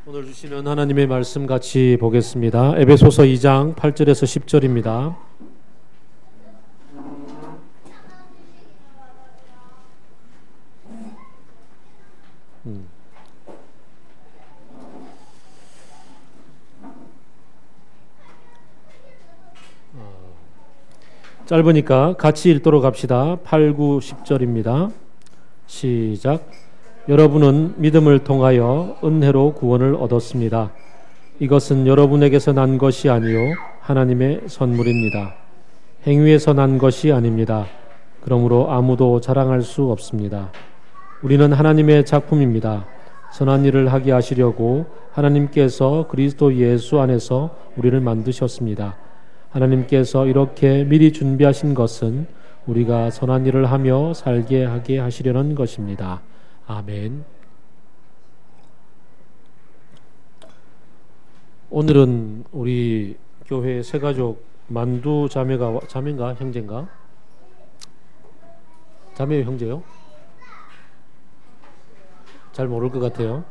오늘 주시는 하나님의 말씀 같이 보겠습니다. 에베소서 2장 8절에서 10절입니다. 짧으니까 같이 읽도록 합시다. 8, 9, 10절입니다. 시작. 여러분은 믿음을 통하여 은혜로 구원을 얻었습니다. 이것은 여러분에게서 난 것이 아니요 하나님의 선물입니다. 행위에서 난 것이 아닙니다. 그러므로 아무도 자랑할 수 없습니다. 우리는 하나님의 작품입니다. 선한 일을 하게 하시려고 하나님께서 그리스도 예수 안에서 우리를 만드셨습니다. 하나님께서 이렇게 미리 준비하신 것은 우리가 선한 일을 하며 살게 하게 하시려는 것입니다. 아멘. 오늘은 우리 교회 새가족 만두 자매인가 형제인가? 자매요 형제요? 잘 모를 것 같아요.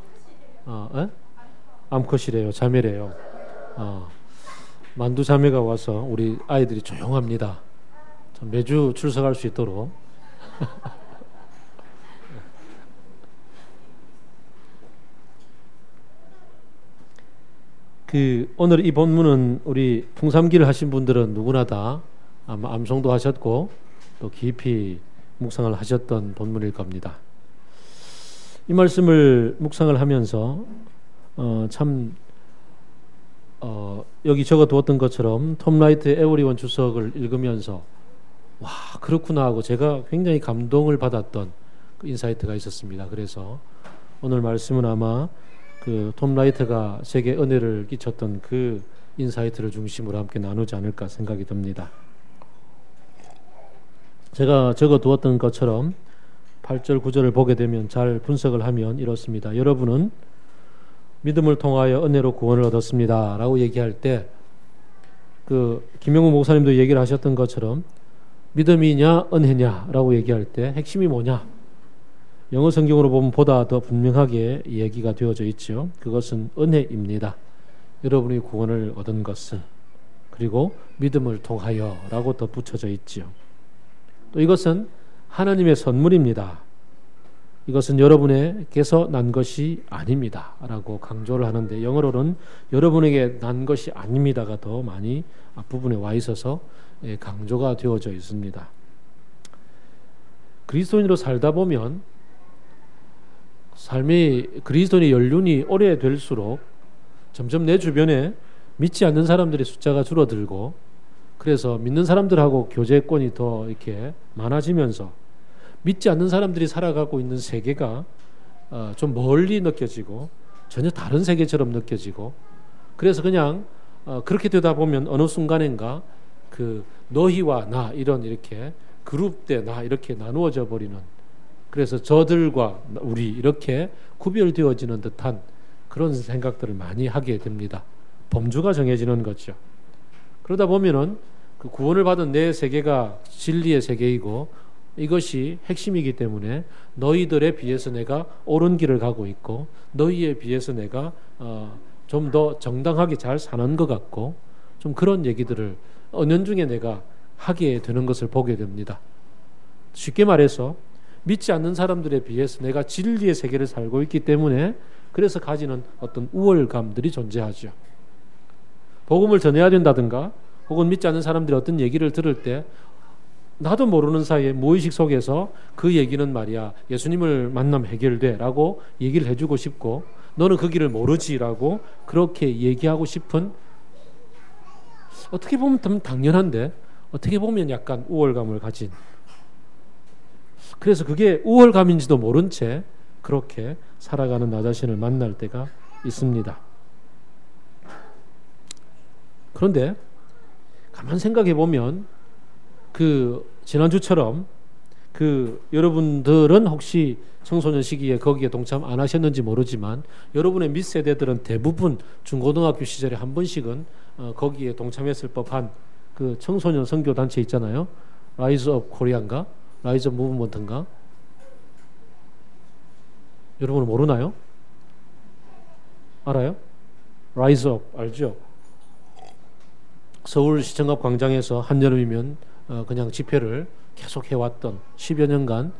암컷이래요. 자매래요. 만두 자매가 와서 우리 아이들이 조용합니다. 매주 출석할 수 있도록. 오늘 이 본문은 우리 풍삼기를 하신 분들은 누구나 다 아마 암송도 하셨고 또 깊이 묵상을 하셨던 본문일 겁니다. 이 말씀을 묵상을 하면서 여기 적어두었던 것처럼 톰 라이트의 에브리원 주석을 읽으면서 와 그렇구나 하고 제가 굉장히 감동을 받았던 그 인사이트가 있었습니다. 그래서 오늘 말씀은 아마 톰 라이트가 세계 은혜를 끼쳤던 그 인사이트를 중심으로 함께 나누지 않을까 생각이 듭니다. 제가 적어두었던 것처럼 8절 9절을 보게 되면 잘 분석을 하면 이렇습니다. 여러분은 믿음을 통하여 은혜로 구원을 얻었습니다 라고 얘기할 때 김영우 목사님도 얘기를 하셨던 것처럼 믿음이냐 은혜냐 라고 얘기할 때 핵심이 뭐냐, 영어 성경으로 보면 보다 더 분명하게 얘기가 되어져 있죠. 그것은 은혜입니다. 여러분이 구원을 얻은 것은, 그리고 믿음을 통하여 라고 더 붙여져 있죠. 또 이것은 하나님의 선물입니다. 이것은 여러분에게서 난 것이 아닙니다 라고 강조를 하는데, 영어로는 여러분에게 난 것이 아닙니다가 더 많이 앞부분에 와 있어서 강조가 되어져 있습니다. 그리스도인으로 살다 보면 삶이 그리스도인의 연륜이 오래될수록 점점 내 주변에 믿지 않는 사람들의 숫자가 줄어들고, 그래서 믿는 사람들하고 교제권이 더 이렇게 많아지면서 믿지 않는 사람들이 살아가고 있는 세계가 좀 멀리 느껴지고 전혀 다른 세계처럼 느껴지고, 그래서 그냥 그렇게 되다 보면 어느 순간인가 너희와 나 이렇게 그룹대 나 이렇게 나누어져 버리는, 그래서 저들과 우리 이렇게 구별되어지는 듯한 그런 생각들을 많이 하게 됩니다. 범주가 정해지는 거죠. 그러다 보면은 그 구원을 받은 내 세계가 진리의 세계이고 이것이 핵심이기 때문에 너희들에 비해서 내가 옳은 길을 가고 있고 너희에 비해서 내가 좀 더 정당하게 잘 사는 것 같고, 좀 그런 얘기들을 은연중에 내가 하게 되는 것을 보게 됩니다. 쉽게 말해서 믿지 않는 사람들에 비해서 내가 진리의 세계를 살고 있기 때문에 그래서 가지는 어떤 우월감들이 존재하죠. 복음을 전해야 된다든가 혹은 믿지 않는 사람들이 어떤 얘기를 들을 때 나도 모르는 사이에 무의식 속에서 그 얘기는 말이야 예수님을 만나면 해결돼 라고 얘기를 해주고 싶고, 너는 그 길을 모르지 라고 그렇게 얘기하고 싶은, 어떻게 보면 당연한데 어떻게 보면 약간 우월감을 가진, 그래서 그게 우월감인지도 모른 채 그렇게 살아가는 나 자신을 만날 때가 있습니다. 그런데 가만 생각해 보면 지난주처럼 여러분들은 혹시 청소년 시기에 거기에 동참 안 하셨는지 모르지만 여러분의 밑세대들은 대부분 중고등학교 시절에 한 번씩은 거기에 동참했을 법한 그 청소년 선교단체 있잖아요. 라이즈 업 코리아인가? 라이즈 업 무브먼트인가? 여러분은 모르나요? 알아요? Rise Up 알죠? 서울시청 앞 광장에서 한여름이면 그냥 집회를 계속 해왔던 10여 년간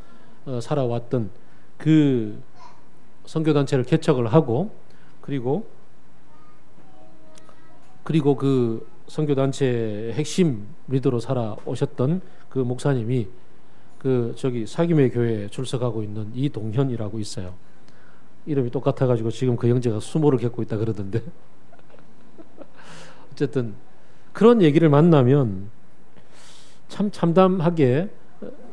살아왔던 그 선교단체를 개척을 하고 그리고 그 선교단체의 핵심 리더로 살아오셨던 그 목사님이 사김회 교회에 출석하고 있는 이동현이라고 있어요. 이름이 똑같아가지고 지금 그 형제가 수모를 겪고 있다 그러던데. 어쨌든 그런 얘기를 만나면 참 참담하게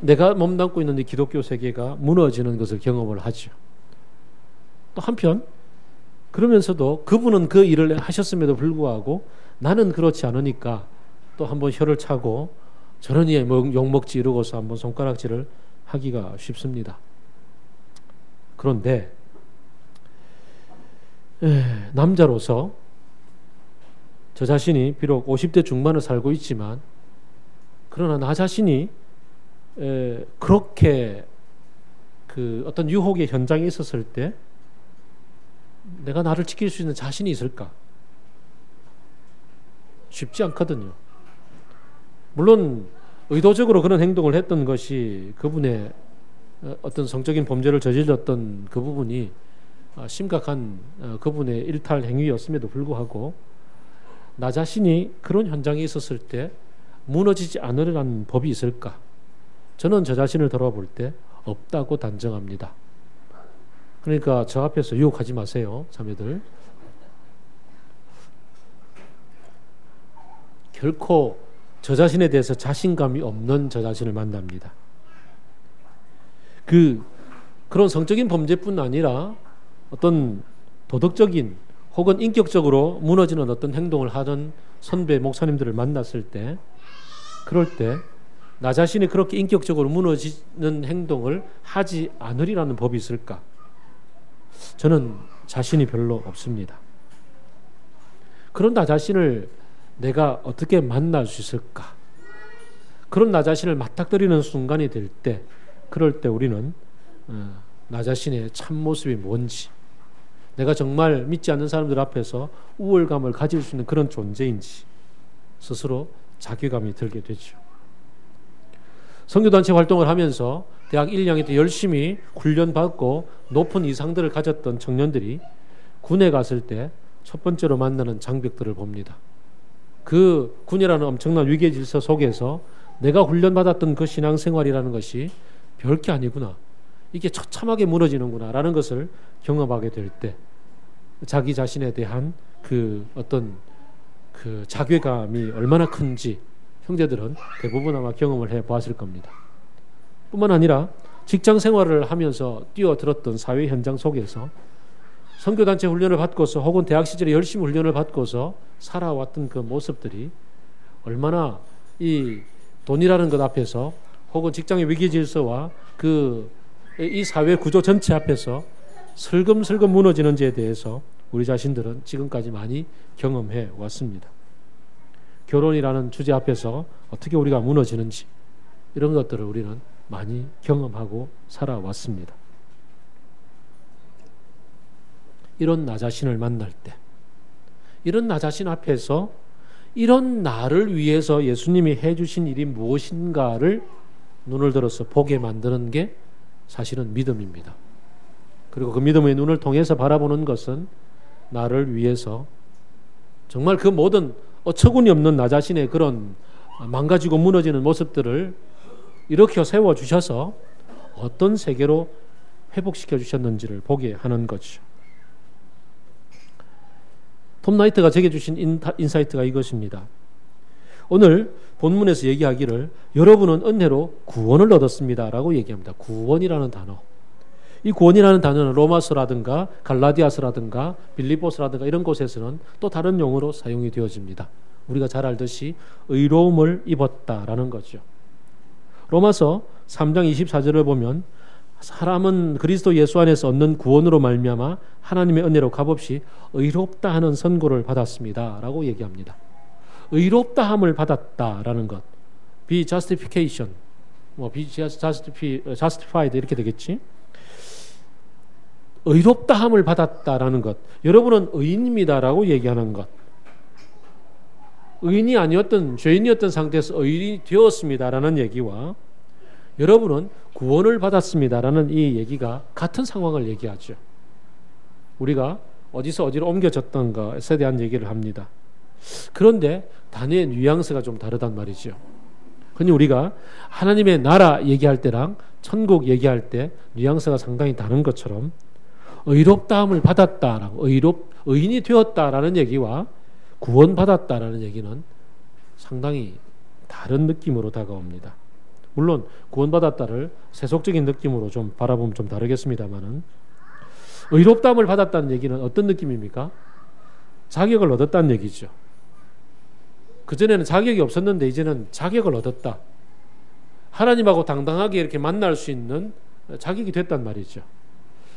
내가 몸담고 있는 이 기독교 세계가 무너지는 것을 경험을 하죠. 또 한편 그러면서도 그분은 그 일을 하셨음에도 불구하고 나는 그렇지 않으니까 또 한번 혀를 차고 저러니 욕먹지 이러고서 한번 손가락질을 하기가 쉽습니다. 그런데 남자로서 저 자신이 비록 50대 중반을 살고 있지만 그러나 나 자신이 그렇게 그 어떤 유혹의 현장에 있었을 때 내가 나를 지킬 수 있는 자신이 있을까? 쉽지 않거든요. 물론 의도적으로 그런 행동을 했던 것이 그분의 어떤 성적인 범죄를 저질렀던 그 부분이 심각한 그분의 일탈 행위였음에도 불구하고 나 자신이 그런 현장에 있었을 때 무너지지 않으려는 법이 있을까? 저는 저 자신을 돌아볼 때 없다고 단정합니다. 그러니까 저 앞에서 유혹하지 마세요, 자매들. 결코 저 자신에 대해서 자신감이 없는 저 자신을 만납니다. 그런 성적인 범죄뿐 아니라 어떤 도덕적인 혹은 인격적으로 무너지는 어떤 행동을 하던 선배 목사님들을 만났을 때 그럴 때 나 자신이 그렇게 인격적으로 무너지는 행동을 하지 않으리라는 법이 있을까? 저는 자신이 별로 없습니다. 그런 나 자신을 내가 어떻게 만날 수 있을까? 그런 나 자신을 맞닥뜨리는 순간이 될 때 그럴 때 우리는 나 자신의 참모습이 뭔지 내가 정말 믿지 않는 사람들 앞에서 우월감을 가질 수 있는 그런 존재인지 스스로 자괴감이 들게 되죠. 선교단체 활동을 하면서 대학 1, 2학년 때 열심히 훈련받고 높은 이상들을 가졌던 청년들이 군에 갔을 때 첫 번째로 만나는 장벽들을 봅니다. 그 군이라는 엄청난 위계 질서 속에서 내가 훈련받았던 그 신앙생활이라는 것이 별게 아니구나. 이게 처참하게 무너지는구나 라는 것을 경험하게 될 때 자기 자신에 대한 그 어떤 그 자괴감이 얼마나 큰지 형제들은 대부분 아마 경험을 해보았을 겁니다. 뿐만 아니라 직장 생활을 하면서 뛰어들었던 사회 현장 속에서 선교단체 훈련을 받고서 혹은 대학 시절에 열심히 훈련을 받고서 살아왔던 그 모습들이 얼마나 이 돈이라는 것 앞에서 혹은 직장의 위기 질서와 이 사회 구조 전체 앞에서 슬금슬금 무너지는지에 대해서 우리 자신들은 지금까지 많이 경험해 왔습니다. 결혼이라는 주제 앞에서 어떻게 우리가 무너지는지 이런 것들을 우리는 많이 경험하고 살아왔습니다. 이런 나 자신을 만날 때 이런 나 자신 앞에서 이런 나를 위해서 예수님이 해주신 일이 무엇인가를 눈을 들어서 보게 만드는 게 사실은 믿음입니다. 그리고 그 믿음의 눈을 통해서 바라보는 것은 나를 위해서 정말 그 모든 어처구니 없는 나 자신의 그런 망가지고 무너지는 모습들을 일으켜 세워주셔서 어떤 세계로 회복시켜 주셨는지를 보게 하는 거죠. 톰 나이트가 제게 주신 인사이트가 이것입니다. 오늘 본문에서 얘기하기를 여러분은 은혜로 구원을 얻었습니다 라고 얘기합니다. 구원이라는 단어. 이 구원이라는 단어는 로마서라든가 갈라디아서라든가 빌립보서라든가 이런 곳에서는 또 다른 용어로 사용이 되어집니다. 우리가 잘 알듯이 의로움을 입었다라는 거죠. 로마서 3장 24절을 보면 사람은 그리스도 예수 안에서 얻는 구원으로 말미암아 하나님의 은혜로 값없이 의롭다 하는 선고를 받았습니다 라고 얘기합니다. 의롭다함을 받았다라는 것, be justification, be justified 이렇게 되겠지. 의롭다함을 받았다라는 것, 여러분은 의인입니다라고 얘기하는 것, 의인이 아니었던 죄인이었던 상태에서 의인이 되었습니다라는 얘기와 여러분은 구원을 받았습니다라는 이 얘기가 같은 상황을 얘기하죠. 우리가 어디서 어디로 옮겨졌던 것에 대한 얘기를 합니다. 그런데 단어의 뉘앙스가 좀 다르단 말이죠. 그러니 우리가 하나님의 나라 얘기할 때랑 천국 얘기할 때 뉘앙스가 상당히 다른 것처럼 의롭다함을 받았다라고 의인이 되었다라는 얘기와 구원받았다라는 얘기는 상당히 다른 느낌으로 다가옵니다. 물론 구원받았다를 세속적인 느낌으로 좀 바라보면 좀 다르겠습니다만은 의롭다함을 받았다는 얘기는 어떤 느낌입니까? 자격을 얻었다는 얘기죠. 그전에는 자격이 없었는데 이제는 자격을 얻었다. 하나님하고 당당하게 이렇게 만날 수 있는 자격이 됐단 말이죠.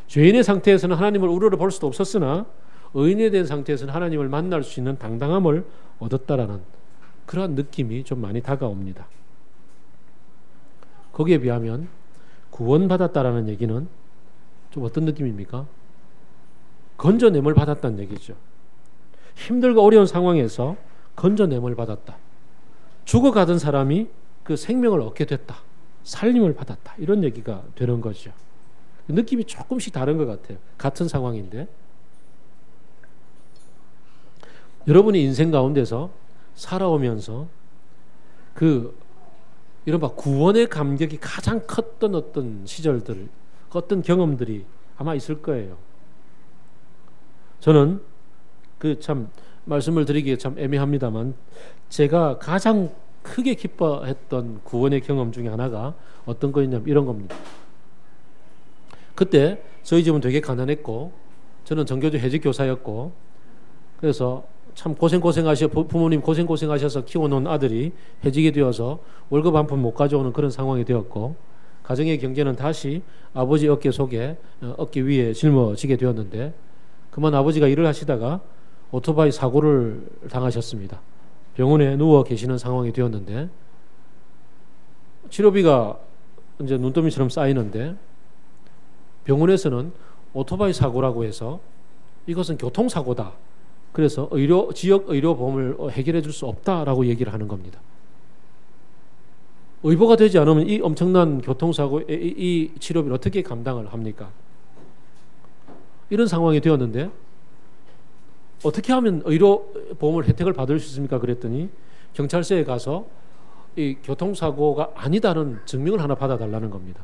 죄인의 상태에서는 하나님을 우러러 볼 수도 없었으나 의인에 대한 상태에서는 하나님을 만날 수 있는 당당함을 얻었다라는 그러한 느낌이 좀 많이 다가옵니다. 거기에 비하면 구원받았다라는 얘기는 좀 어떤 느낌입니까? 건져냄을 받았다는 얘기죠. 힘들고 어려운 상황에서 건져냄을 받았다. 죽어가던 사람이 그 생명을 얻게 됐다. 살림을 받았다. 이런 얘기가 되는 거죠. 느낌이 조금씩 다른 것 같아요. 같은 상황인데 여러분이 인생 가운데서 살아오면서 그 이른바 구원의 감격이 가장 컸던 어떤 시절들, 어떤 경험들이 아마 있을 거예요. 저는 그 참 말씀을 드리기에 참 애매합니다만 제가 가장 크게 기뻐했던 구원의 경험 중에 하나가 어떤 거였냐면 이런 겁니다. 그때 저희 집은 되게 가난했고 저는 정교조 해직 교사였고 그래서 참 고생하셔 부모님 고생하셔서 키워놓은 아들이 해직이 되어서 월급 한 푼 못 가져오는 그런 상황이 되었고 가정의 경제는 다시 아버지 어깨 위에 짊어지게 되었는데 그만 아버지가 일을 하시다가 오토바이 사고를 당하셨습니다. 병원에 누워 계시는 상황이 되었는데 치료비가 이제 눈더미처럼 쌓이는데 병원에서는 오토바이 사고라고 해서 이것은 교통사고다. 그래서 지역 의료보험을 해결해 줄 수 없다라고 얘기를 하는 겁니다. 의보가 되지 않으면 이 엄청난 교통사고의 이 치료비를 어떻게 감당을 합니까? 이런 상황이 되었는데 어떻게 하면 의료보험을 혜택을 받을 수 있습니까? 그랬더니 경찰서에 가서 이 교통사고가 아니다는 증명을 하나 받아달라는 겁니다.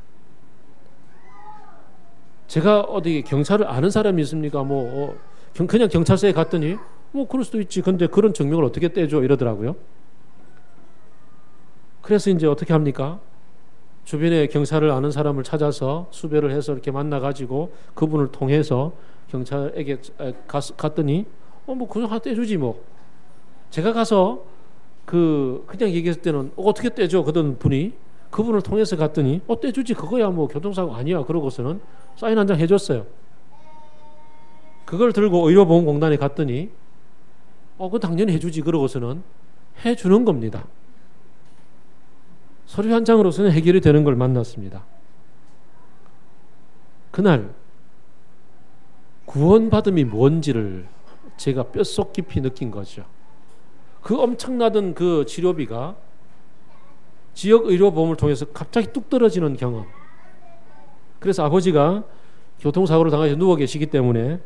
제가 어디 경찰을 아는 사람이 있습니까? 그냥 경찰서에 갔더니 그럴 수도 있지. 근데 그런 증명을 어떻게 떼줘? 이러더라고요. 그래서 이제 어떻게 합니까? 주변에 경찰을 아는 사람을 찾아서 수배를 해서 이렇게 만나가지고 그분을 통해서 경찰에게 갔더니 그냥 하나 떼주지 뭐. 제가 가서 그냥 얘기했을 때는 어떻게 떼줘? 그런 분이 그분을 통해서 갔더니 떼주지. 그거야 뭐 교통사고 아니야. 그러고서는 사인 한 장 해줬어요. 그걸 들고 의료보험공단에 갔더니 그거 당연히 해주지. 그러고서는 해주는 겁니다. 서류 한 장으로서는 해결이 되는 걸 만났습니다. 그날 구원받음이 뭔지를 제가 뼛속 깊이 느낀 거죠. 그 엄청나던 그 치료비가 지역 의료보험을 통해서 갑자기 뚝 떨어지는 경험. 그래서 아버지가 교통사고를 당하셔서 누워 계시기 때문에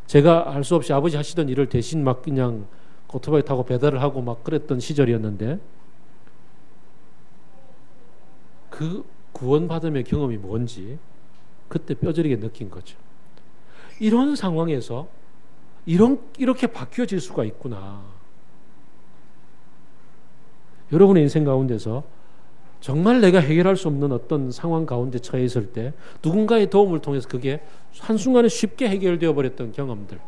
제가 할 수 없이 아버지 하시던 일을 대신 막 그냥 오토바이 타고 배달을 하고 막 그랬던 시절이었는데 그 구원받음의 경험이 뭔지 그때 뼈저리게 느낀 거죠. 이런 상황에서 이렇게 바뀌어질 수가 있구나. 여러분의 인생 가운데서 정말 내가 해결할 수 없는 어떤 상황 가운데 처해 있을 때 누군가의 도움을 통해서 그게 한순간에 쉽게 해결되어 버렸던 경험들,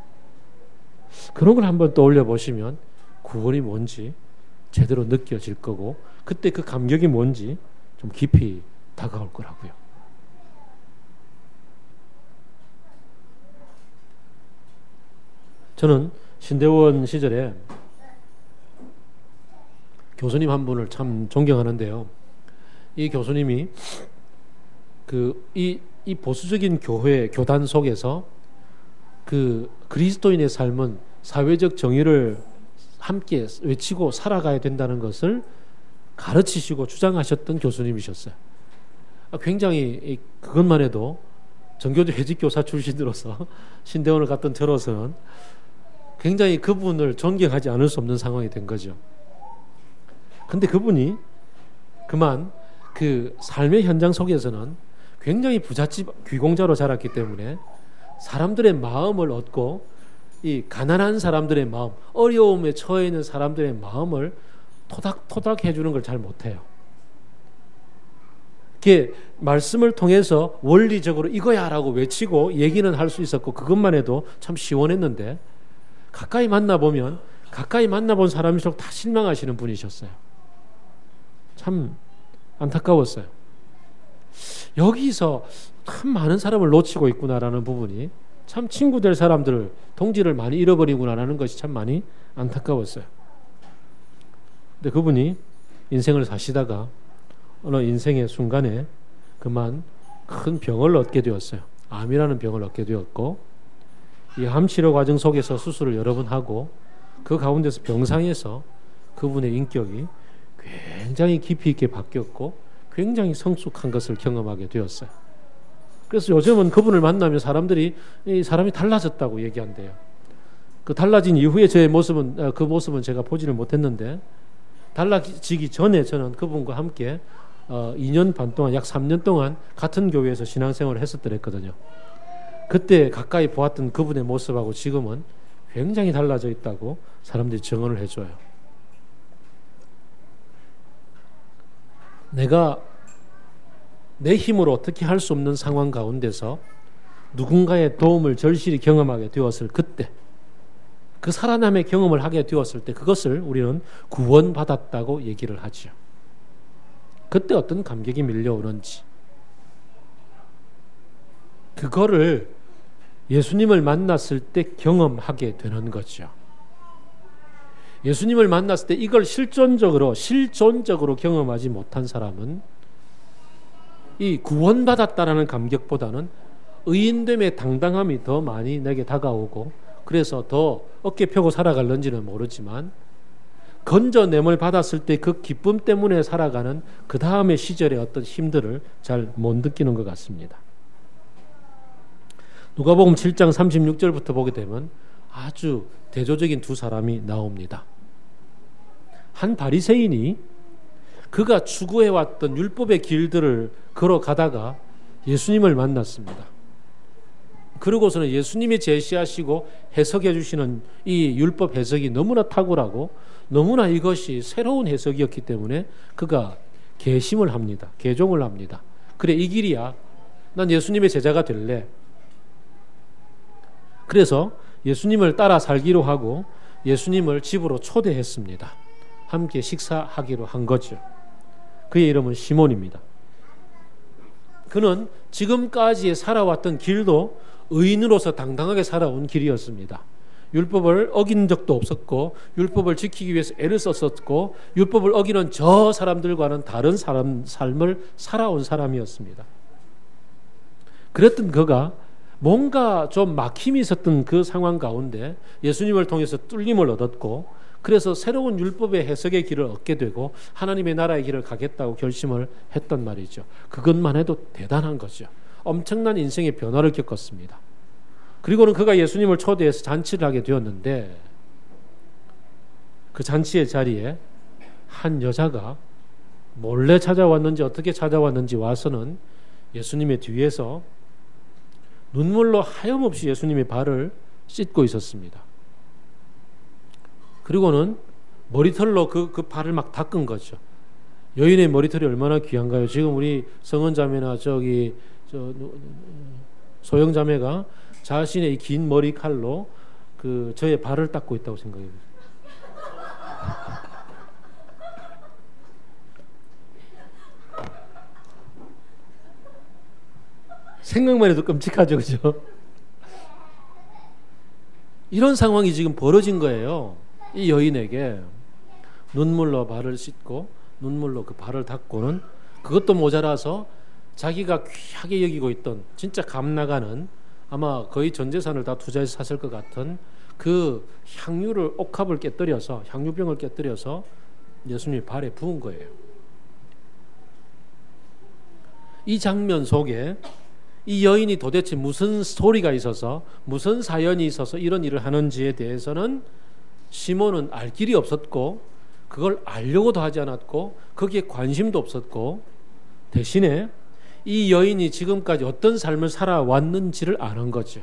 그런 걸 한번 떠올려 보시면 구원이 뭔지 제대로 느껴질 거고 그때 그 감격이 뭔지 좀 깊이 다가올 거라고요. 저는 신대원 시절에 교수님 한 분을 참 존경하는데요. 이 교수님이 이 보수적인 교단 속에서 그 그리스도인의 삶은 사회적 정의를 함께 외치고 살아가야 된다는 것을 가르치시고 주장하셨던 교수님이셨어요. 굉장히 그것만 해도 전교조 해직교사 출신으로서 신대원을 갔던 저로서는 굉장히 그분을 존경하지 않을 수 없는 상황이 된 거죠. 근데 그분이 그만 그 삶의 현장 속에서는 굉장히 부잣집 귀공자로 자랐기 때문에 사람들의 마음을 얻고 이 가난한 사람들의 마음, 어려움에 처해 있는 사람들의 마음을 토닥토닥 해주는 걸 잘 못해요. 이렇게 말씀을 통해서 원리적으로 이거야 라고 외치고 얘기는 할 수 있었고 그것만 해도 참 시원했는데 가까이 만나보면 가까이 만나본 사람일수록 다 실망하시는 분이셨어요. 참 안타까웠어요. 여기서 참 많은 사람을 놓치고 있구나라는 부분이 참 친구 될 사람들을 동지를 많이 잃어버리구나라는 것이 참 많이 안타까웠어요. 근데 그분이 인생을 사시다가 어느 인생의 순간에 그만 큰 병을 얻게 되었어요. 암이라는 병을 얻게 되었고 이 암 치료 과정 속에서 수술을 여러 번 하고 그 가운데서 병상에서 그분의 인격이 굉장히 깊이 있게 바뀌었고 굉장히 성숙한 것을 경험하게 되었어요. 그래서 요즘은 그분을 만나면 사람들이 이 사람이 달라졌다고 얘기한대요. 그 달라진 이후에 저의 모습은 그 모습은 제가 보지를 못했는데 달라지기 전에 저는 그분과 함께 2년 반 동안 약 3년 동안 같은 교회에서 신앙생활을 했었더랬거든요. 그때 가까이 보았던 그분의 모습하고 지금은 굉장히 달라져 있다고 사람들이 증언을 해줘요. 내가 내 힘으로 어떻게 할 수 없는 상황 가운데서 누군가의 도움을 절실히 경험하게 되었을 그때 그 살아남의 경험을 하게 되었을 때 그것을 우리는 구원받았다고 얘기를 하죠. 그때 어떤 감격이 밀려오는지 그거를 예수님을 만났을 때 경험하게 되는 거죠. 예수님을 만났을 때 이걸 실존적으로 경험하지 못한 사람은 이 구원받았다라는 감격보다는 의인됨의 당당함이 더 많이 내게 다가오고 그래서 더 어깨 펴고 살아갈는지는 모르지만 건져냄을 받았을 때 그 기쁨 때문에 살아가는 그 다음의 시절의 어떤 힘들을 잘 못 느끼는 것 같습니다. 누가복음 7장 36절부터 보게 되면 아주 대조적인 두 사람이 나옵니다. 한 바리새인이 그가 추구해왔던 율법의 길들을 걸어가다가 예수님을 만났습니다. 그러고서는 예수님이 제시하시고 해석해 주시는 이 율법 해석이 너무나 탁월하고 너무나 이것이 새로운 해석이었기 때문에 그가 개심을 합니다. 개종을 합니다. 그래 이 길이야. 난 예수님의 제자가 될래. 그래서 예수님을 따라 살기로 하고 예수님을 집으로 초대했습니다. 함께 식사하기로 한 거죠. 그의 이름은 시몬입니다. 그는 지금까지 살아왔던 길도 의인으로서 당당하게 살아온 길이었습니다. 율법을 어긴 적도 없었고 율법을 지키기 위해서 애를 썼었고 율법을 어기는 저 사람들과는 다른 삶을 살아온 사람이었습니다. 그랬던 그가 뭔가 좀 막힘이 있었던 그 상황 가운데 예수님을 통해서 뚫림을 얻었고 그래서 새로운 율법의 해석의 길을 얻게 되고 하나님의 나라의 길을 가겠다고 결심을 했단 말이죠. 그것만 해도 대단한 거죠. 엄청난 인생의 변화를 겪었습니다. 그리고는 그가 예수님을 초대해서 잔치를 하게 되었는데 그 잔치의 자리에 한 여자가 몰래 찾아왔는지 어떻게 찾아왔는지 와서는 예수님의 뒤에서 눈물로 하염없이 예수님의 발을 씻고 있었습니다. 그리고는 머리털로 그 발을 막 닦은 거죠. 여인의 머리털이 얼마나 귀한가요? 지금 우리 성은자매나 소영자매가 자신의 긴 머리칼로 저의 발을 닦고 있다고 생각해요. 생각만 해도 끔찍하죠, 그죠? 이런 상황이 지금 벌어진 거예요. 이 여인에게 눈물로 발을 씻고 눈물로 그 발을 닦고는 그것도 모자라서 자기가 귀하게 여기고 있던 진짜 감 나가는 아마 거의 전 재산을 다 투자해서 샀을 것 같은 그 향유를 옥합을 깨뜨려서 향유병을 깨뜨려서 예수님의 발에 부은 거예요. 이 장면 속에 이 여인이 도대체 무슨 스토리가 있어서 무슨 사연이 있어서 이런 일을 하는지에 대해서는 시몬은 알 길이 없었고 그걸 알려고도 하지 않았고 거기에 관심도 없었고 대신에 이 여인이 지금까지 어떤 삶을 살아왔는지를 아는 거죠.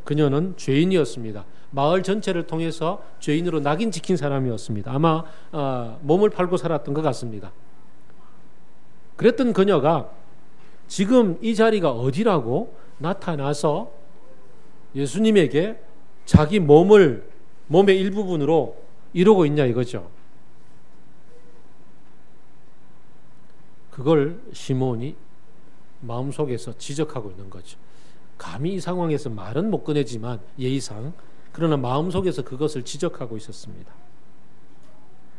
그녀는 죄인이었습니다. 마을 전체를 통해서 죄인으로 낙인 찍힌 사람이었습니다. 아마 몸을 팔고 살았던 것 같습니다. 그랬던 그녀가 지금 이 자리가 어디라고 나타나서 예수님에게 자기 몸의 일부분으로 이러고 있냐 이거죠. 그걸 시몬이 마음속에서 지적하고 있는 거죠. 감히 이 상황에서 말은 못 꺼내지만 예의상 그러나 마음속에서 그것을 지적하고 있었습니다.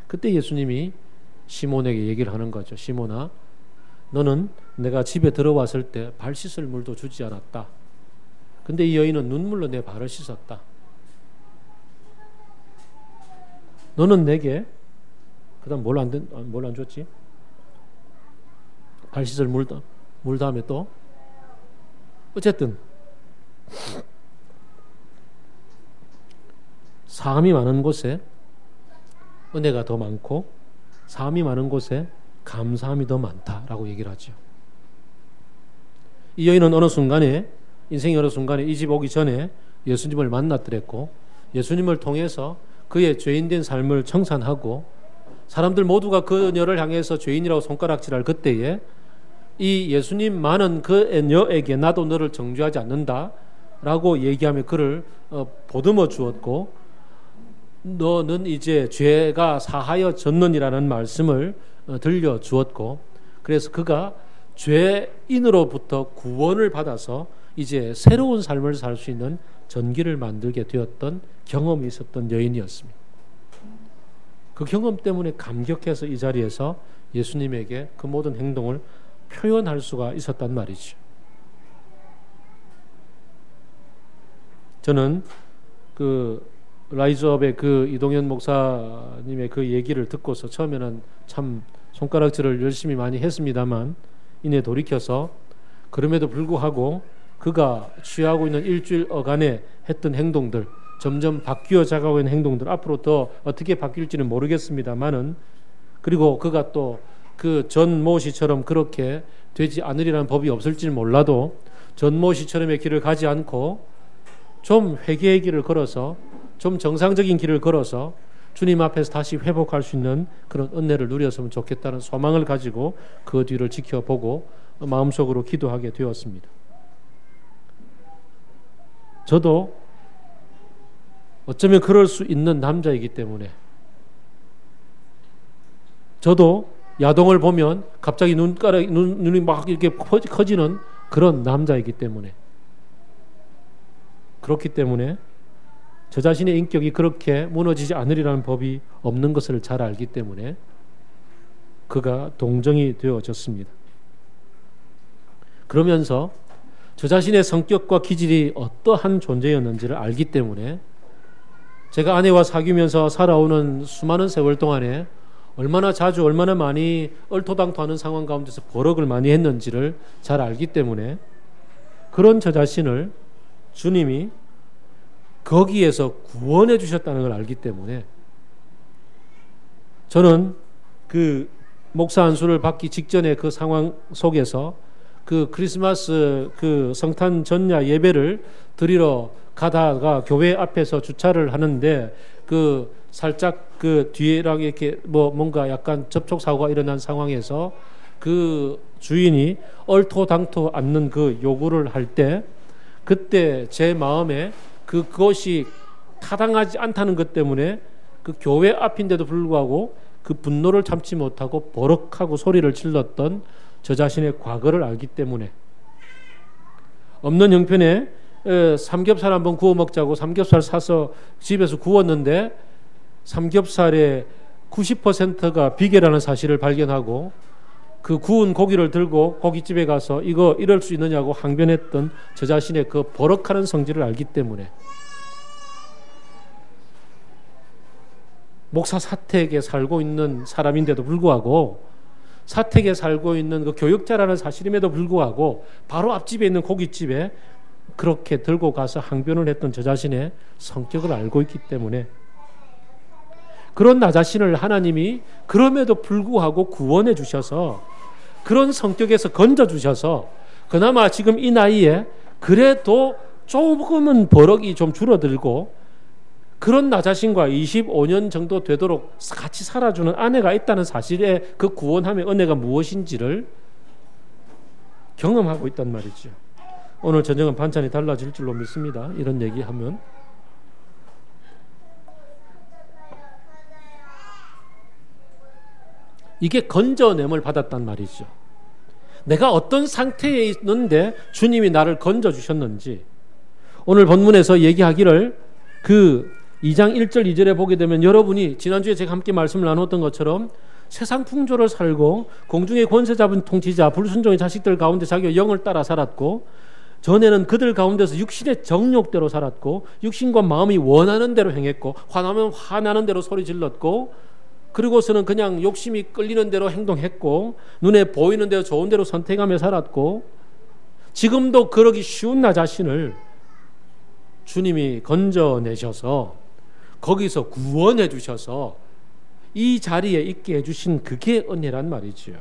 그때 예수님이 시몬에게 얘기를 하는 거죠. 시몬아, 너는 내가 집에 들어왔을 때 발 씻을 물도 주지 않았다. 근데 이 여인은 눈물로 내 발을 씻었다. 너는 내게 그다음 뭘 안 줬지? 발 씻을 물 다음에 또 어쨌든 사함이 많은 곳에 은혜가 더 많고 사함이 많은 곳에 감사함이 더 많다라고 얘기를 하죠. 이 여인은 인생의 어느 순간에 이 집 오기 전에 예수님을 만났더랬고 예수님을 통해서 그의 죄인된 삶을 청산하고 사람들 모두가 그녀를 향해서 죄인이라고 손가락질할 그때에 이 예수님만은 그녀에게 나도 너를 정죄하지 않는다라고 얘기하며 그를 보듬어 주었고 너는 이제 죄가 사하여졌느니라는 말씀을 들려주었고 그래서 그가 죄인으로부터 구원을 받아서 이제 새로운 삶을 살 수 있는 전기를 만들게 되었던 경험이 있었던 여인이었습니다. 그 경험 때문에 감격해서 이 자리에서 예수님에게 그 모든 행동을 표현할 수가 있었단 말이죠. 저는 그 라이즈업의 그 이동현 목사님의 그 얘기를 듣고서 처음에는 참 손가락질을 열심히 많이 했습니다만 이내 돌이켜서 그럼에도 불구하고 그가 취하고 있는 일주일간에 했던 행동들 점점 바뀌어 가고 있는 행동들 앞으로 더 어떻게 바뀔지는 모르겠습니다만은 그리고 그가 또 그 전 모씨처럼 그렇게 되지 않으리라는 법이 없을지는 몰라도 전 모씨처럼의 길을 가지 않고 좀 회개의 길을 걸어서 좀 정상적인 길을 걸어서 주님 앞에서 다시 회복할 수 있는 그런 은혜를 누렸으면 좋겠다는 소망을 가지고 그 뒤를 지켜보고 마음속으로 기도하게 되었습니다. 저도 어쩌면 그럴 수 있는 남자이기 때문에 저도 야동을 보면 갑자기 눈이 막 이렇게 커지는 그런 남자이기 때문에 그렇기 때문에 저 자신의 인격이 그렇게 무너지지 않으리라는 법이 없는 것을 잘 알기 때문에 그가 동정이 되어졌습니다. 그러면서 저 자신의 성격과 기질이 어떠한 존재였는지를 알기 때문에 제가 아내와 사귀면서 살아오는 수많은 세월 동안에 얼마나 자주 얼마나 많이 얼토당토하는 상황 가운데서 버럭을 많이 했는지를 잘 알기 때문에 그런 저 자신을 주님이 거기에서 구원해 주셨다는 걸 알기 때문에 저는 그 목사 안수를 받기 직전에 그 상황 속에서 그 크리스마스 그 성탄 전야 예배를 드리러 가다가 교회 앞에서 주차를 하는데 그 살짝 그 뒤에랑 이렇게 뭔가 약간 접촉 사고가 일어난 상황에서 그 주인이 얼토당토 않는 그 요구를 할 때 그때 제 마음에 그것이 타당하지 않다는 것 때문에 그 교회 앞인데도 불구하고 그 분노를 참지 못하고 버럭하고 소리를 질렀던 저 자신의 과거를 알기 때문에 없는 형편에 삼겹살 한번 구워 먹자고 삼겹살 사서 집에서 구웠는데 삼겹살의 90%가 비계라는 사실을 발견하고 그 구운 고기를 들고 고깃집에 가서 이거 이럴 수 있느냐고 항변했던 저 자신의 그 버럭하는 성질을 알기 때문에 목사 사택에 살고 있는 사람인데도 불구하고 사택에 살고 있는 그 교육자라는 사실임에도 불구하고 바로 앞집에 있는 고깃집에 그렇게 들고 가서 항변을 했던 저 자신의 성격을 알고 있기 때문에 그런 나 자신을 하나님이 그럼에도 불구하고 구원해 주셔서 그런 성격에서 건져 주셔서 그나마 지금 이 나이에 그래도 조금은 버럭이 좀 줄어들고 그런 나 자신과 25년 정도 되도록 같이 살아주는 아내가 있다는 사실에 그 구원함의 은혜가 무엇인지를 경험하고 있단 말이죠. 오늘 저녁은 반찬이 달라질 줄로 믿습니다. 이런 얘기하면. 이게 건져냄을 받았단 말이죠. 내가 어떤 상태에 있는데 주님이 나를 건져주셨는지 오늘 본문에서 얘기하기를 그 2장 1절 2절에 보게 되면 여러분이 지난주에 제가 함께 말씀을 나눴던 것처럼 세상 풍조를 살고 공중의 권세 잡은 통치자 불순종의 자식들 가운데 자기가 영을 따라 살았고 전에는 그들 가운데서 육신의 정욕대로 살았고 육신과 마음이 원하는 대로 행했고 화나면 화나는 대로 소리 질렀고 그리고서는 그냥 욕심이 끌리는 대로 행동했고 눈에 보이는 대로 좋은 대로 선택하며 살았고 지금도 그러기 쉬운 나 자신을 주님이 건져내셔서 거기서 구원해 주셔서 이 자리에 있게 해주신 그게 은혜란 말이지요.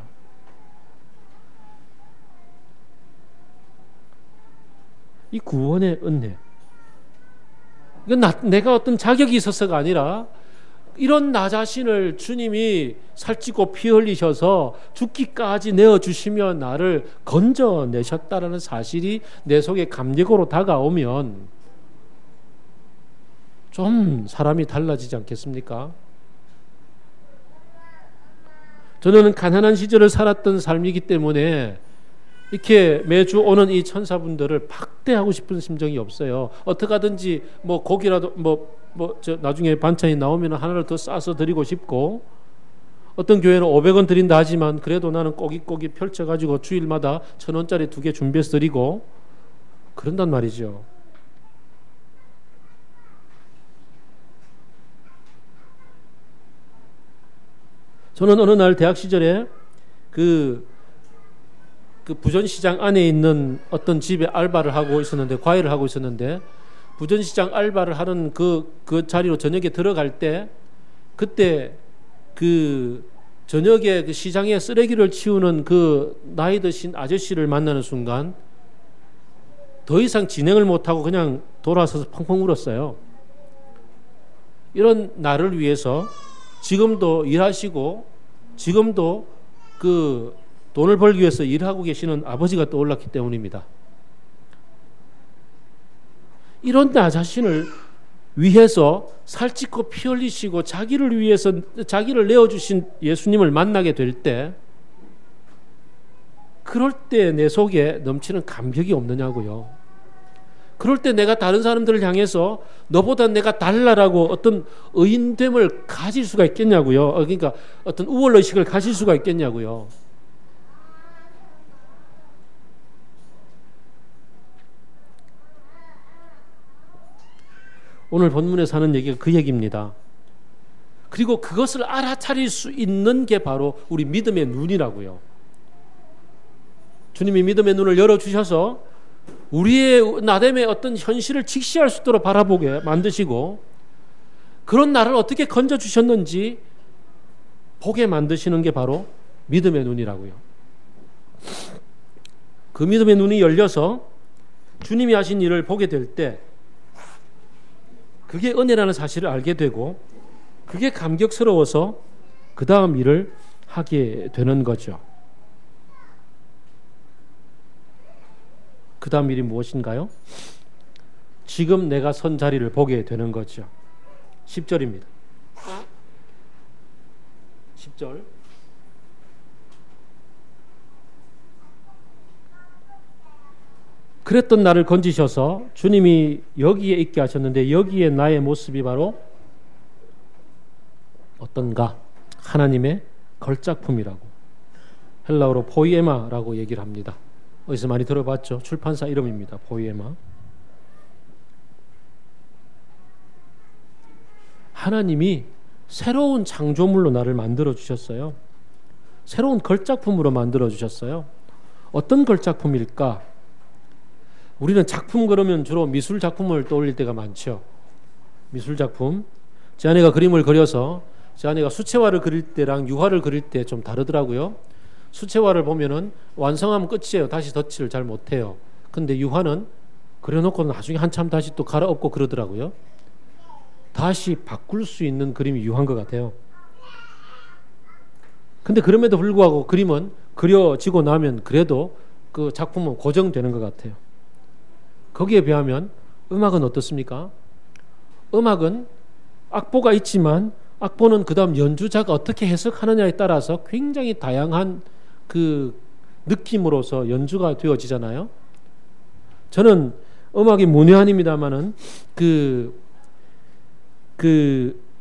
이 구원의 은혜. 이건 내가 어떤 자격이 있어서가 아니라 이런 나 자신을 주님이 살찌고 피 흘리셔서 죽기까지 내어주시며 나를 건져내셨다라는 사실이 내 속에 감격으로 다가오면 좀 사람이 달라지지 않겠습니까? 저는 가난한 시절을 살았던 삶이기 때문에 이렇게 매주 오는 이 천사분들을 박대하고 싶은 심정이 없어요. 어떻게 하든지 뭐 고기라도 저 나중에 반찬이 나오면 하나를 더 싸서 드리고 싶고 어떤 교회는 500원 드린다 하지만 그래도 나는 꼬깃꼬깃 펼쳐가지고 주일마다 1,000원짜리 2개 준비해서 드리고 그런단 말이죠. 저는 어느 날 대학 시절에 그 부전시장 안에 있는 어떤 집에 알바를 하고 있었는데 과외를 하고 있었는데 부전시장 알바를 하는 그 자리로 저녁에 들어갈 때 그때 그 저녁에 그 시장에 쓰레기를 치우는 그 나이 드신 아저씨를 만나는 순간 더 이상 진행을 못하고 그냥 돌아서서 펑펑 울었어요. 이런 나를 위해서 지금도 일하시고 지금도 그 돈을 벌기 위해서 일하고 계시는 아버지가 떠올랐기 때문입니다. 이런 나 자신을 위해서 살찌고 피 흘리시고 자기를 위해서 자기를 내어주신 예수님을 만나게 될 때 그럴 때 내 속에 넘치는 감격이 없느냐고요. 그럴 때 내가 다른 사람들을 향해서 너보다 내가 달라라고 어떤 의인됨을 가질 수가 있겠냐고요. 그러니까 어떤 우월의식을 가질 수가 있겠냐고요. 오늘 본문에서 하는 얘기가 그 얘기입니다. 그리고 그것을 알아차릴 수 있는 게 바로 우리 믿음의 눈이라고요. 주님이 믿음의 눈을 열어주셔서 우리의 나됨의 어떤 현실을 직시할 수 있도록 바라보게 만드시고 그런 나를 어떻게 건져주셨는지 보게 만드시는 게 바로 믿음의 눈이라고요. 그 믿음의 눈이 열려서 주님이 하신 일을 보게 될 때 그게 은혜라는 사실을 알게 되고 그게 감격스러워서 그 다음 일을 하게 되는 거죠. 그 다음 일이 무엇인가요? 지금 내가 선 자리를 보게 되는 거죠. 10절입니다. 10절. 그랬던 나를 건지셔서 주님이 여기에 있게 하셨는데 여기에 나의 모습이 바로 어떤가? 하나님의 걸작품이라고. 헬라어로 포이에마라고 얘기를 합니다. 어디서 많이 들어봤죠? 출판사 이름입니다. 포이에마. 하나님이 새로운 창조물로 나를 만들어 주셨어요. 새로운 걸작품으로 만들어 주셨어요. 어떤 걸작품일까? 우리는 작품 그러면 주로 미술 작품을 떠올릴 때가 많죠. 미술 작품. 제 아내가 그림을 그려서 제 아내가 수채화를 그릴 때랑 유화를 그릴 때 좀 다르더라고요. 수채화를 보면은 완성하면 끝이에요. 다시 덧칠을 잘 못해요. 근데 유화는 그려놓고 나중에 한참 다시 또 갈아엎고 그러더라고요. 다시 바꿀 수 있는 그림이 유화인 것 같아요. 근데 그럼에도 불구하고 그림은 그려지고 나면 그래도 그 작품은 고정되는 것 같아요. 거기에 비하면 음악은 어떻습니까? 음악은 악보가 있지만 악보는 그 다음 연주자가 어떻게 해석하느냐에 따라서 굉장히 다양한 그 느낌으로서 연주가 되어지잖아요. 저는 음악이 문외한입니다만은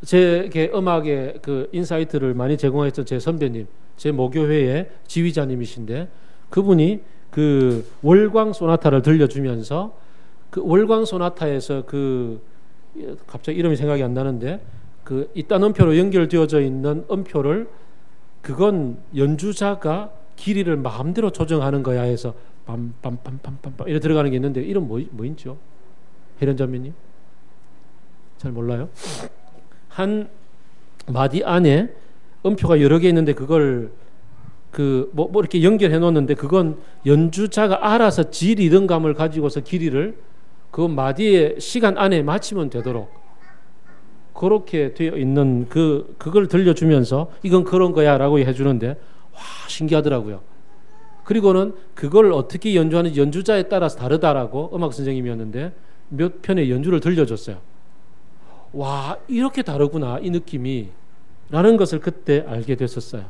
제게 음악의 그 인사이트를 많이 제공했던 제 선배님, 제 모교회의 지휘자님이신데 그분이 그 월광 소나타를 들려주면서 그 월광 소나타에서 갑자기 이름이 생각이 안 나는데 그 이딴 음표로 연결되어져 있는 음표를 그건 연주자가 길이를 마음대로 조정하는 거야 해서 빰빰빰빰빰빰 이래 들어가는 게 있는데 이름 뭐인지요? 혜련자매님? 잘 몰라요? 한 마디 안에 음표가 여러 개 있는데 그걸 뭐 이렇게 연결해 놓는데 그건 연주자가 알아서 지 리듬감을 가지고서 길이를 그 마디의 시간 안에 맞추면 되도록 그렇게 되어 있는 그걸 들려주면서 이건 그런 거야 라고 해주는데 와 신기하더라고요. 그리고는 그걸 어떻게 연주하는지 연주자에 따라서 다르다라고 음악 선생님이었는데 몇 편의 연주를 들려줬어요. 와 이렇게 다르구나 이 느낌이 라는 것을 그때 알게 됐었어요.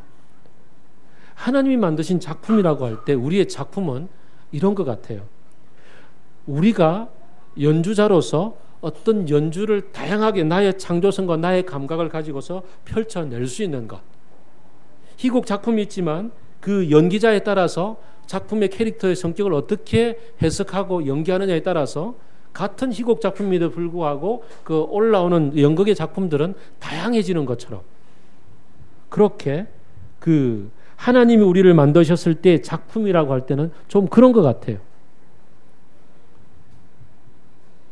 하나님이 만드신 작품이라고 할 때 우리의 작품은 이런 것 같아요. 우리가 연주자로서 어떤 연주를 다양하게 나의 창조성과 나의 감각을 가지고서 펼쳐낼 수 있는 것. 희곡 작품이 있지만 그 연기자에 따라서 작품의 캐릭터의 성격을 어떻게 해석하고 연기하느냐에 따라서 같은 희곡 작품에도 불구하고 그 올라오는 연극의 작품들은 다양해지는 것처럼 그렇게 하나님이 우리를 만드셨을 때 작품이라고 할 때는 좀 그런 것 같아요.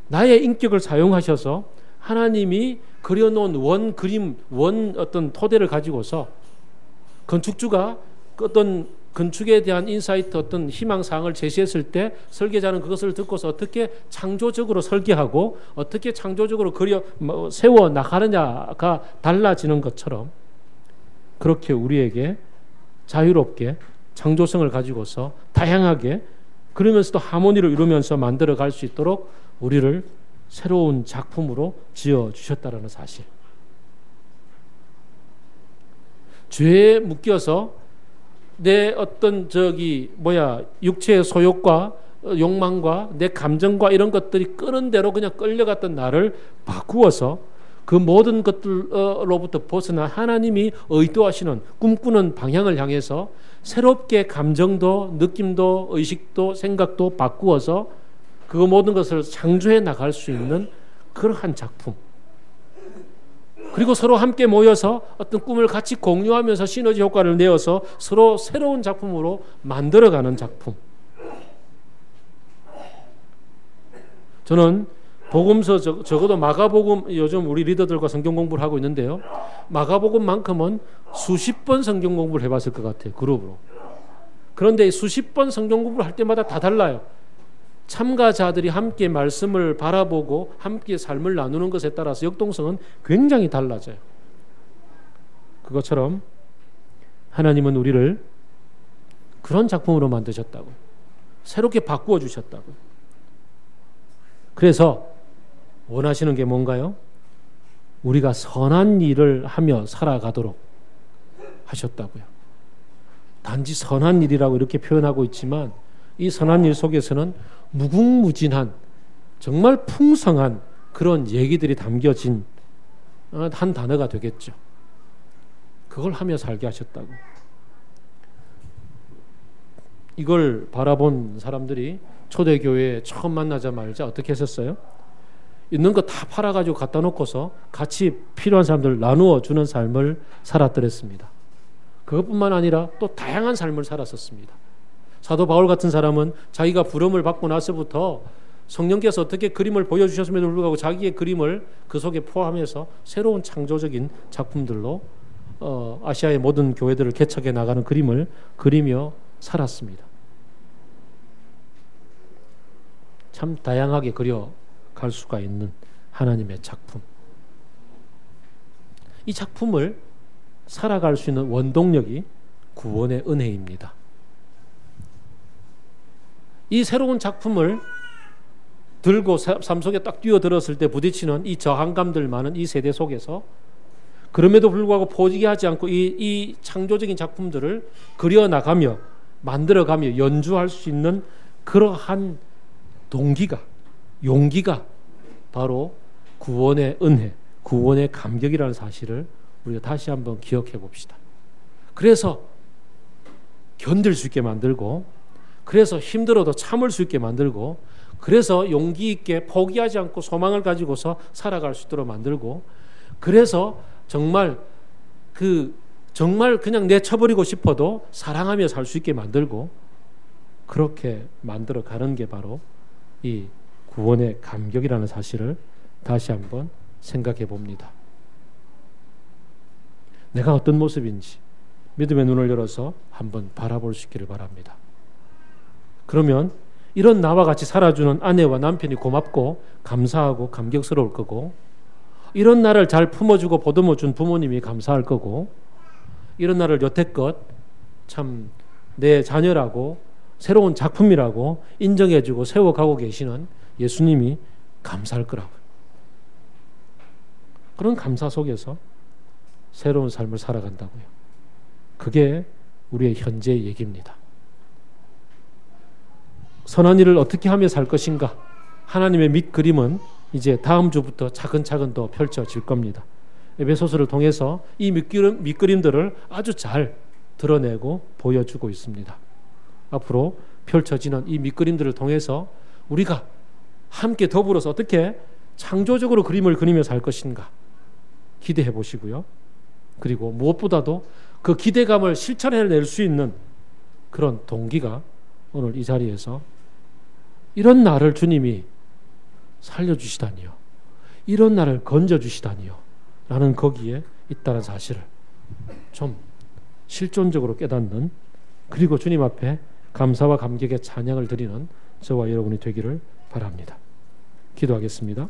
나의 인격을 사용하셔서 하나님이 그려놓은 원 그림, 원 어떤 토대를 가지고서 건축주가 어떤 건축에 대한 인사이트, 어떤 희망사항을 제시했을 때 설계자는 그것을 듣고서 어떻게 창조적으로 설계하고 어떻게 창조적으로 세워 나가느냐가 달라지는 것처럼 그렇게 우리에게 자유롭게 창조성을 가지고서 다양하게 그러면서도 하모니를 이루면서 만들어 갈 수 있도록 우리를 새로운 작품으로 지어주셨다는 사실. 죄에 묶여서 내 어떤 육체의 소욕과 욕망과 내 감정과 이런 것들이 끄는 대로 그냥 끌려갔던 나를 바꾸어서 그 모든 것들로부터 벗어나 하나님이 의도하시는 꿈꾸는 방향을 향해서 새롭게 감정도 느낌도 의식도 생각도 바꾸어서 그 모든 것을 창조해 나갈 수 있는 그러한 작품. 그리고 서로 함께 모여서 어떤 꿈을 같이 공유하면서 시너지 효과를 내어서 서로 새로운 작품으로 만들어가는 작품. 저는 복음서 적어도 마가복음 요즘 우리 리더들과 성경 공부를 하고 있는데요. 마가복음만큼은 수십 번 성경 공부를 해봤을 것 같아요. 그룹으로. 그런데 수십 번 성경 공부를 할 때마다 다 달라요. 참가자들이 함께 말씀을 바라보고 함께 삶을 나누는 것에 따라서 역동성은 굉장히 달라져요. 그것처럼 하나님은 우리를 그런 작품으로 만드셨다고, 새롭게 바꾸어 주셨다고. 그래서 원하시는 게 뭔가요? 우리가 선한 일을 하며 살아가도록 하셨다고요. 단지 선한 일이라고 이렇게 표현하고 있지만 이 선한 일 속에서는 무궁무진한 정말 풍성한 그런 얘기들이 담겨진 한 단어가 되겠죠. 그걸 하며 살게 하셨다고. 이걸 바라본 사람들이 초대교회에 처음 만나자마자 어떻게 했었어요? 있는 거 다 팔아가지고 갖다 놓고서 같이 필요한 사람들 나누어 주는 삶을 살았더랬습니다. 그것뿐만 아니라 또 다양한 삶을 살았었습니다. 사도 바울 같은 사람은 자기가 부름을 받고 나서부터 성령께서 어떻게 그림을 보여주셨음에도 불구하고 자기의 그림을 그 속에 포함해서 새로운 창조적인 작품들로 아시아의 모든 교회들을 개척해 나가는 그림을 그리며 살았습니다. 참 다양하게 그려갈 수가 있는 하나님의 작품. 이 작품을 살아갈 수 있는 원동력이 구원의 은혜입니다. 이 새로운 작품을 들고 삶 속에 딱 뛰어들었을 때 부딪히는 이 저항감들 많은 이 세대 속에서 그럼에도 불구하고 포기하지 않고 이 창조적인 작품들을 그려나가며 만들어가며 연주할 수 있는 그러한 동기가, 용기가 바로 구원의 은혜, 구원의 감격이라는 사실을 우리가 다시 한번 기억해 봅시다. 그래서 견딜 수 있게 만들고, 그래서 힘들어도 참을 수 있게 만들고, 그래서 용기 있게 포기하지 않고 소망을 가지고서 살아갈 수 있도록 만들고, 그래서 정말 그냥 내쳐버리고 싶어도 사랑하며 살 수 있게 만들고, 그렇게 만들어 가는 게 바로 이 구원의 감격이라는 사실을 다시 한번 생각해 봅니다. 내가 어떤 모습인지 믿음의 눈을 열어서 한번 바라볼 수 있기를 바랍니다. 그러면 이런 나와 같이 살아주는 아내와 남편이 고맙고 감사하고 감격스러울 거고, 이런 나를 잘 품어주고 보듬어준 부모님이 감사할 거고, 이런 나를 여태껏 참 내 자녀라고 새로운 작품이라고 인정해주고 세워가고 계시는 예수님이 감사할 거라고요. 그런 감사 속에서 새로운 삶을 살아간다고요. 그게 우리의 현재의 얘기입니다. 선한 일을 어떻게 하며 살 것인가? 하나님의 밑그림은 이제 다음 주부터 차근차근 더 펼쳐질 겁니다. 에베소서를 통해서 이 밑그림들을 아주 잘 드러내고 보여주고 있습니다. 앞으로 펼쳐지는 이 밑그림들을 통해서 우리가 함께 더불어서 어떻게 창조적으로 그림을 그리며 살 것인가 기대해 보시고요. 그리고 무엇보다도 그 기대감을 실천해낼 수 있는 그런 동기가 오늘 이 자리에서 이런 나를 주님이 살려주시다니요, 이런 나를 건져주시다니요 라는 거기에 있다는 사실을 좀 실존적으로 깨닫는, 그리고 주님 앞에 감사와 감격의 찬양을 드리는 저와 여러분이 되기를 바랍니다. 기도하겠습니다.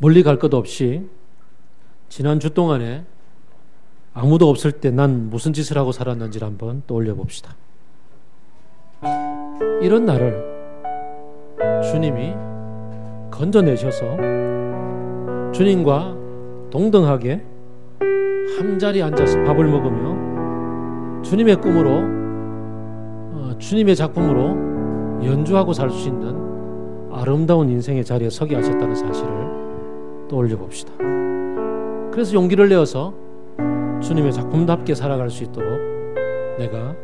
멀리 갈 것 없이 지난 주 동안에 아무도 없을 때 난 무슨 짓을 하고 살았는지를 한번 떠올려 봅시다. 이런 나를 주님이 건져내셔서 주님과 동등하게 한자리에 앉아서 밥을 먹으며 주님의 꿈으로 주님의 작품으로 연주하고 살 수 있는 아름다운 인생의 자리에 서게 하셨다는 사실을 떠올려 봅시다. 그래서 용기를 내어서 주님의 작품답게 살아갈 수 있도록 내가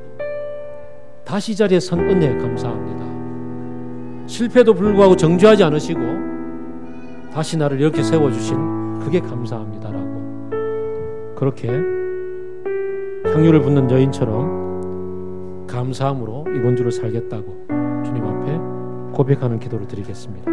다시 이 자리에 선 은혜에 감사합니다. 실패도 불구하고 정죄하지 않으시고 다시 나를 이렇게 세워주신 그게 감사합니다라고, 그렇게 향유를 붓는 여인처럼 감사함으로 이번 주를 살겠다고 주님 앞에 고백하는 기도를 드리겠습니다.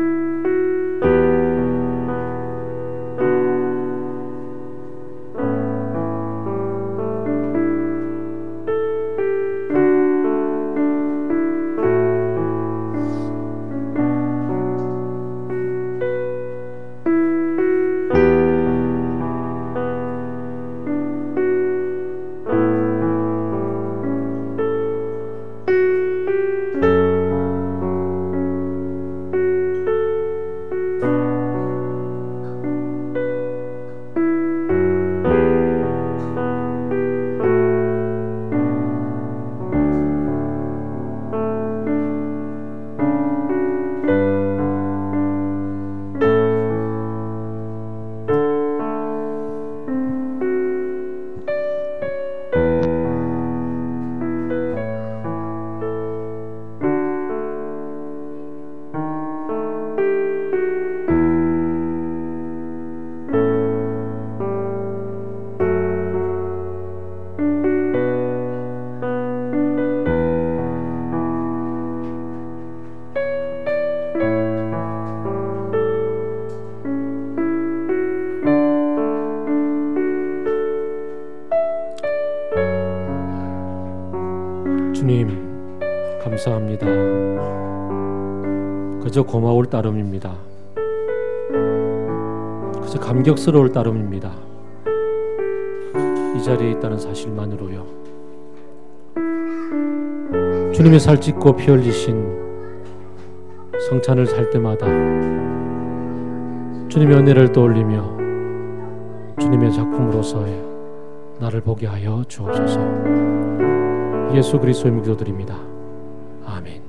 감사합니다. 그저 고마울 따름입니다. 그저 감격스러울 따름입니다. 이 자리에 있다는 사실만으로요. 주님의 살찌고 피 흘리신 성찬을 살 때마다 주님의 은혜를 떠올리며 주님의 작품으로서의 나를 보게 하여 주옵소서. 예수 그리스도의 이름으로 기도드립니다. 아멘.